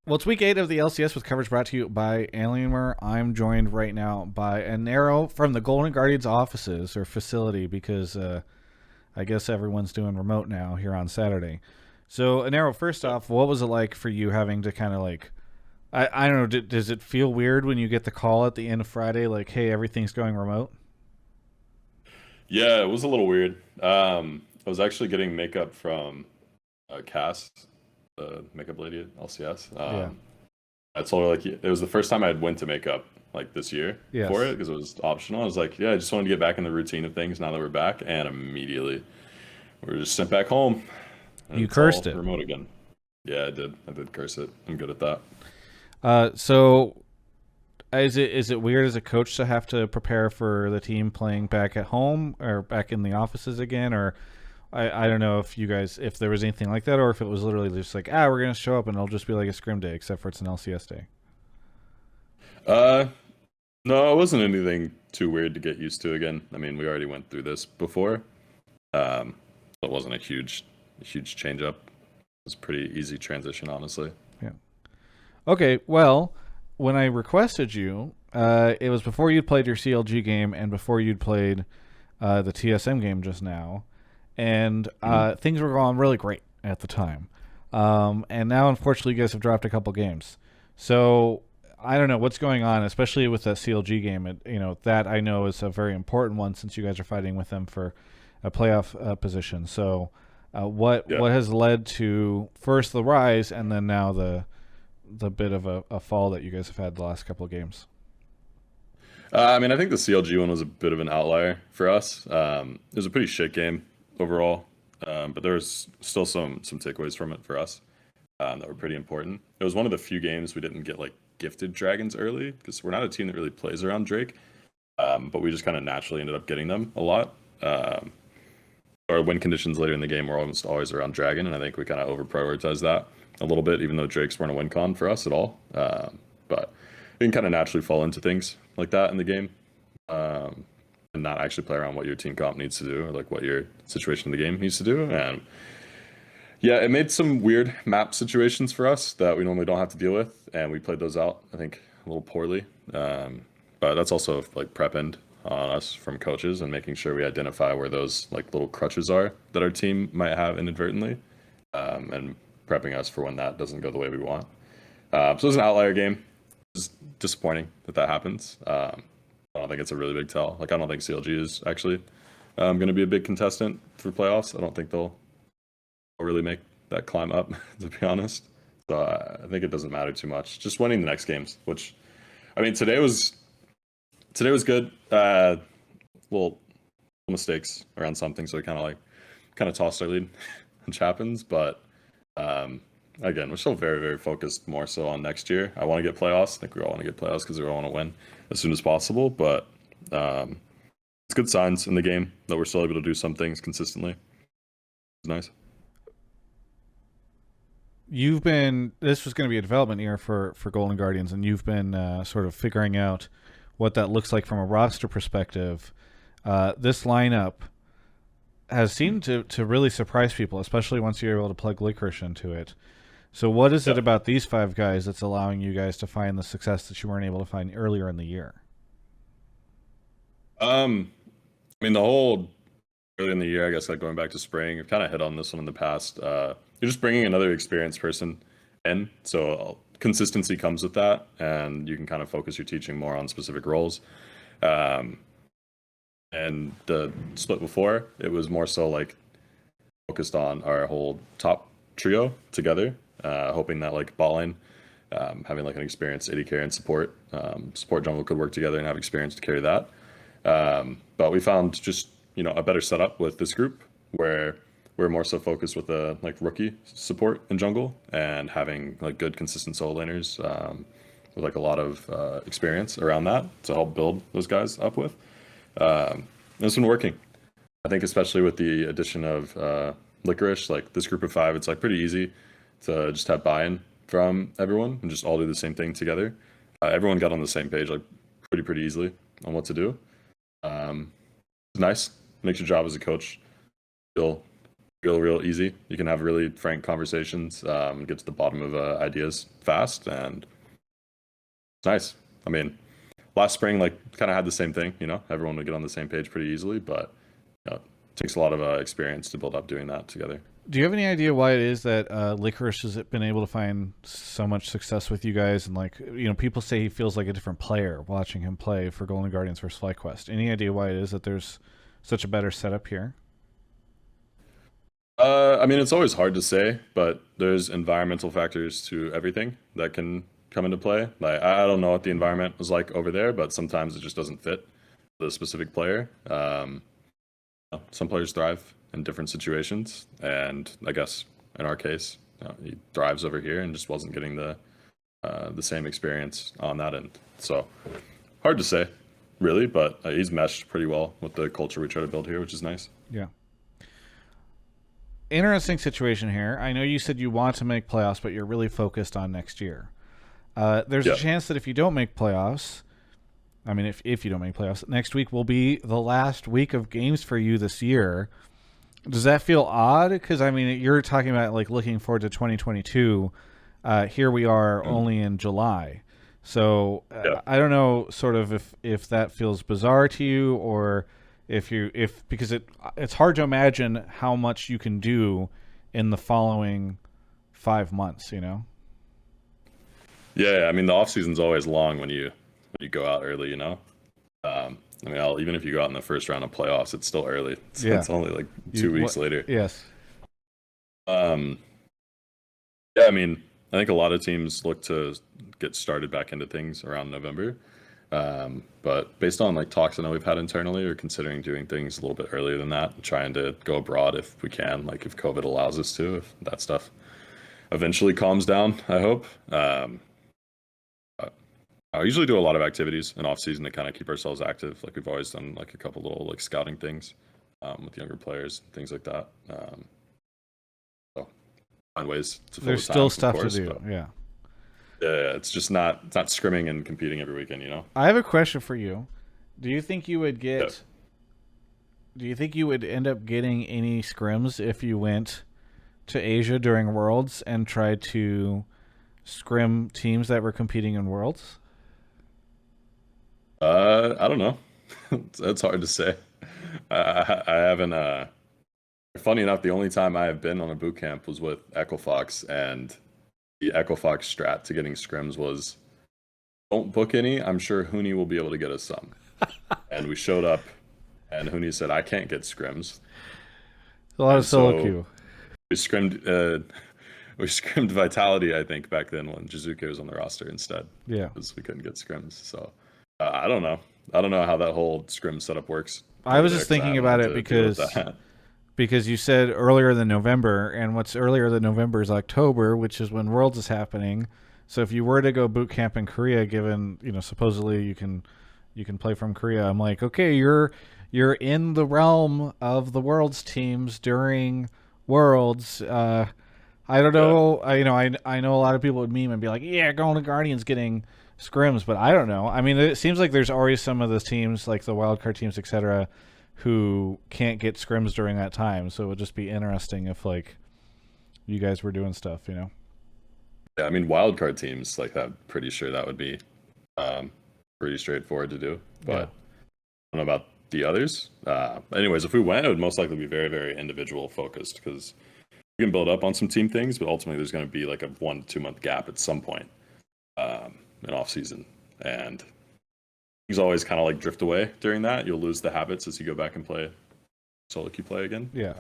Well, it's week 8 of the LCS with coverage brought to you by Alienware. I'm joined right now by Inero from the Golden Guardians offices or facility because I guess everyone's doing remote now here on Saturday. So, Inero, first Yep. off, what was it like for you having to kind of I don't know, does it feel weird when you get the call at the end of Friday, like, hey, everything's going remote? Yeah, it was a little weird. I was actually getting makeup from Cass, the makeup lady at LCS. Yeah. I told her like it was the first time I had went to makeup like this year for it Yes. because it was optional. I was like, yeah, I just wanted to get back in the routine of things now that we're back, and immediately we were just sent back home, and You it's cursed all it. remote again. Yeah, I did. I did curse it. I'm good at that. So is it weird as a coach to have to prepare for the team playing back at home or back in the offices again, or I don't know if you guys if there was anything like that or if it was literally just like we're gonna show up and it'll just be like a scrim day except for it's an LCS day. Uh, no, it wasn't anything too weird to get used to again. I mean, we already went through this before. Um, so it wasn't a huge change up. It was a pretty easy transition, honestly. Yeah. Okay. Well, when I requested you, it was before you'd played your CLG game and before you'd played the TSM game just now, and Mhm. things were going really great at the time. And now, unfortunately, you guys have dropped a couple games. So I don't know what's going on, especially with that CLG game. That I know is a very important one since you guys are fighting with them for a playoff position. So, Yeah. what has led to first the rise and then now the bit of a fall that you guys have had the last couple of games? I mean, I think the CLG one was a bit of an outlier for us. It was a pretty shit game overall, but there was still some takeaways from it for us that were pretty important. It was one of the few games we didn't get like gifted dragons early because we're not a team that really plays around Drake, but we just kind of naturally ended up getting them a lot. Um, our win conditions later in the game were almost always around Dragon, and I think we kind of over prioritized that a little bit, even though Drakes weren't a win con for us at all. But you can kind of naturally fall into things like that in the game, um, and not actually play around what your team comp needs to do or like what your situation in the game needs to do. And yeah, it made some weird map situations for us that we normally don't have to deal with, and we played those out, I think, a little poorly. But that's also like prep end on us from coaches and making sure we identify where those like little crutches are that our team might have inadvertently, and prepping us for when that doesn't go the way we want. So it was an outlier game. It's disappointing that that happens. I don't think it's a really big tell. Like I don't think CLG is actually going to be a big contestant for playoffs. I don't think they'll really make that climb up, to be honest. So I think it doesn't matter too much. Just winning the next games, which I mean today was good. Little mistakes around something, so we kind of tossed our lead, which happens. But um, again, we're still very focused more so on next year. I want to get playoffs. I think we all want to get playoffs because we all want to win as soon as possible. But um, it's good signs in the game that we're still able to do some things consistently. It's nice. You've been this was going to be a development year for Golden Guardians, and you've been sort of figuring out what that looks like from a roster perspective. This lineup has seemed to really surprise people, especially once you're able to plug Licorice into it. So, what is it Yeah. about these five guys that's allowing you guys to find the success that you weren't able to find earlier in the year? I mean the whole early in the year, I guess, like going back to spring, I've kind of hit on this one in the past. You're just bringing another experienced person in, so consistency comes with that, and you can kind of focus your teaching more on specific roles. Um, and the split before, it was more so like focused on our whole top trio together, hoping that like bot lane, having like an experienced AD carry and support jungle could work together and have experience to carry that. But we found just a better setup with this group where we're more so focused with the like rookie support in jungle and having like good consistent solo laners with like a lot of experience around that to help build those guys up with. And it's been working. I think especially with the addition of Licorice, like this group of five, it's like pretty easy to just have buy-in from everyone and just all do the same thing together. Everyone got on the same page like pretty easily on what to do. Um, it's nice. Makes your job as a coach feel real easy. You can have really frank conversations, get to the bottom of ideas fast, and it's nice. I mean, last spring, like, kind of had the same thing. Everyone would get on the same page pretty easily, but it takes a lot of experience to build up doing that together. Do you have any idea why it is that Licorice has been able to find so much success with you guys? And like, people say he feels like a different player watching him play for Golden Guardians versus FlyQuest. Any idea why it is that there's such a better setup here? I mean, it's always hard to say, but there's environmental factors to everything that can come into play. Like, I don't know what the environment was like over there, but sometimes it just doesn't fit the specific player. Some players thrive in different situations, and I guess in our case, he thrives over here and just wasn't getting the same experience on that end. So hard to say, really, but he's meshed pretty well with the culture we try to build here, which is nice. Yeah. Interesting situation here. I know you said you want to make playoffs, but you're really focused on next year. There's a chance that if you don't make playoffs, I mean, if you don't make playoffs, next week will be the last week of games for you this year. Does that feel odd? Because, I mean, you're talking about, like, looking forward to 2022. Here we are only in July. So I don't know sort of if that feels bizarre to you, or because it's hard to imagine how much you can do in the following 5 months, Yeah, I mean, the off season's always long when you go out early, I mean, even if you go out in the first round of playoffs, it's still early. It's only like 2 weeks later. Yes. Yeah, I mean, I think a lot of teams look to get started back into things around November. But based on like talks I know we've had internally, we're considering doing things a little bit earlier than that, and trying to go abroad if we can, like if COVID allows us to, if that stuff eventually calms down, I hope. I usually do a lot of activities in off season to kind of keep ourselves active. Like we've always done like a couple little like scouting things with younger players, things like that. So find ways to fill There's the still time, stuff of course, to do. but Yeah. yeah, it's just not scrimming and competing every weekend, I have a question for you. Do you think you would get? Yeah. Do you think you would end up getting any scrims if you went to Asia during Worlds and tried to scrim teams that were competing in Worlds? I don't know. It's hard to say. I haven't. Funny enough, the only time I have been on a boot camp was with Echo Fox, and the Echo Fox strat to getting scrims was, don't book any. I'm sure Hooney will be able to get us some. And we showed up, and Hooney said, I can't get scrims. A lot of solo queue. We scrimmed Vitality, I think, back then when Jizuke was on the roster instead. Yeah. Because we couldn't get scrims. So I don't know. I don't know how that whole scrim setup works. I was just thinking about it because you said earlier than November, and what's earlier than November is October, which is when Worlds is happening. So if you were to go boot camp in Korea, given supposedly you can play from Korea, I'm like, okay, you're in the realm of the Worlds teams during Worlds. I don't know. Yeah. I know a lot of people would meme and be like, yeah, Golden Guardians getting scrims, but I don't know. I mean, it seems like there's always some of those teams, like the wildcard teams, etc., who can't get scrims during that time. So it would just be interesting if like you guys were doing stuff, Yeah, I mean, wildcard teams, like, I'm pretty sure that would be pretty straightforward to do. But I don't know about the others. Anyways, if we went, it would most likely be very, very individual focused, because you can build up on some team things, but ultimately there's going to be like a 1 to 2 month gap at some point in off season, and things always kind of like drift away during that. You'll lose the habits as you go back and play solo queue play again. Yeah.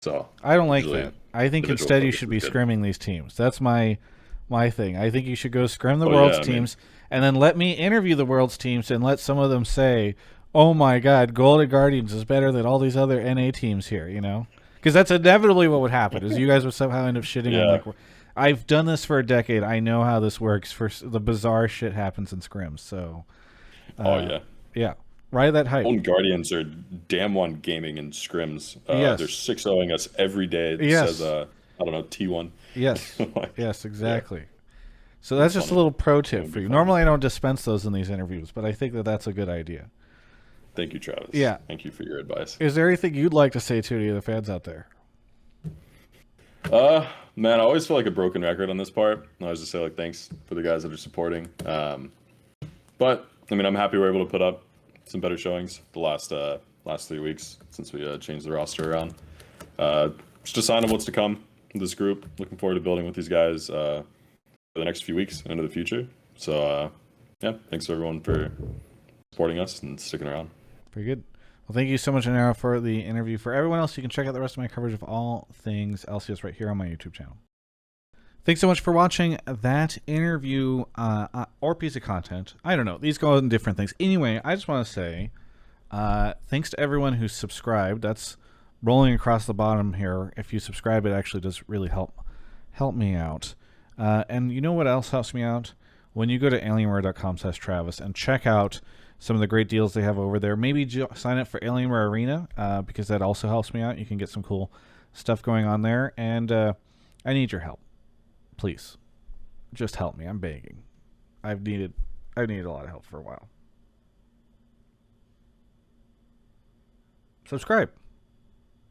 So I don't like that. I think instead you should be scrimming these teams. That's my thing. I think you should go scrim the Worlds teams, and then let me interview the Worlds teams and let some of them say, oh my God, Golden Guardians is better than all these other NA teams here, Because that's inevitably what would happen, is you guys would somehow end up shitting on, like, I've done this for a decade. I know how this works. For the bizarre shit happens in scrims. So, yeah, ride that hype. Golden Guardians are damn one gaming in scrims. They're 6-0ing us every day. It says, I don't know, T1. Yes, yes, exactly. So that's just a little pro tip for you. Normally I don't dispense those in these interviews, but I think that's a good idea. Thank you, Travis. Yeah. Thank you for your advice. Is there anything you'd like to say to any of the fans out there? Man, I always feel like a broken record on this part. I always just say like thanks for the guys that are supporting. But I mean, I'm happy we're able to put up some better showings the last 3 weeks since we changed the roster around. Just a sign of what's to come with this group. Looking forward to building with these guys for the next few weeks and into the future. So yeah, thanks everyone for supporting us and sticking around. Very good. Well, thank you so much, Inero, for the interview. For everyone else, you can check out the rest of my coverage of all things LCS right here on my YouTube channel. Thanks so much for watching that interview or piece of content. I don't know. These go on different things. Anyway, I just want to say thanks to everyone who's subscribed. That's rolling across the bottom here. If you subscribe, it actually does really help me out. And you know what else helps me out? When you go to alienware.com/Travis and check out some of the great deals they have over there. Maybe sign up for Alienware Arena because that also helps me out. You can get some cool stuff going on there. And I need your help. Please, just help me. I'm begging. I've needed a lot of help for a while. Subscribe.